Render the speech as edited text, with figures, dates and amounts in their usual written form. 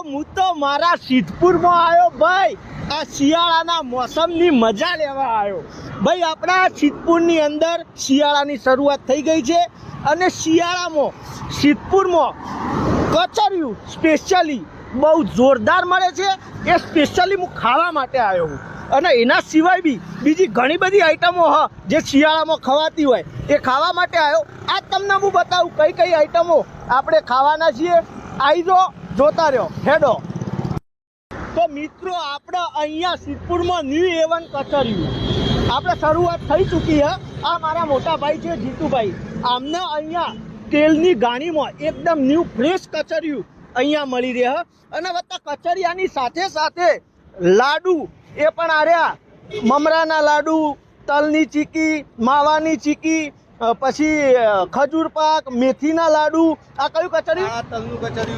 હું તો મારા સિદ્ધપુરમાં આવ્યો ભાઈ, આ શિયાળાના મોસમની મજા લેવા આવ્યો ભાઈ। આપણા સિદ્ધપુરની અંદર શિયાળાની શરૂઆત થઈ ગઈ છે અને શિયાળામાં સિદ્ધપુરમાં કચરિયું સ્પેશિયલી બહુ જોરદાર મળે છે। એ સ્પેશિયલી હું ખાવા માટે આવ્યો છું અને એના સિવાય બી બીજી ઘણી બધી આઈટમો જે શિયાળામાં ખવાતી હોય એ ખાવા માટે આવ્યો। આ તમને હું બતાવું કઈ કઈ આઈટમો આપણે ખાવાના છીએ। આવી જો, જોતા રહ્યો, હેડો। તો મિત્રો આપણે અહીંયા સિદ્ધપુરમાં ન્યૂ એવન કચરિયું આપણે શરૂઆત થઈ ચૂકી છે। આ મારા મોટા ભાઈ છે જીતુભાઈ, આમને અહીંયા તેલની ગાણીમાં એકદમ ન્યૂ ફ્રેશ કચરિયું અહીંયા મળી રહે અને વત્તા કચરિયાની સાથે સાથે લાડુ એ પણ આર્યા, મમરાના લાડુ, તલની ચીકી, માવાની ચીકી, પછી ખજૂર પાક, મેથીના લાડુ। આ કયું કચરિયું? તલનું કચરિયું।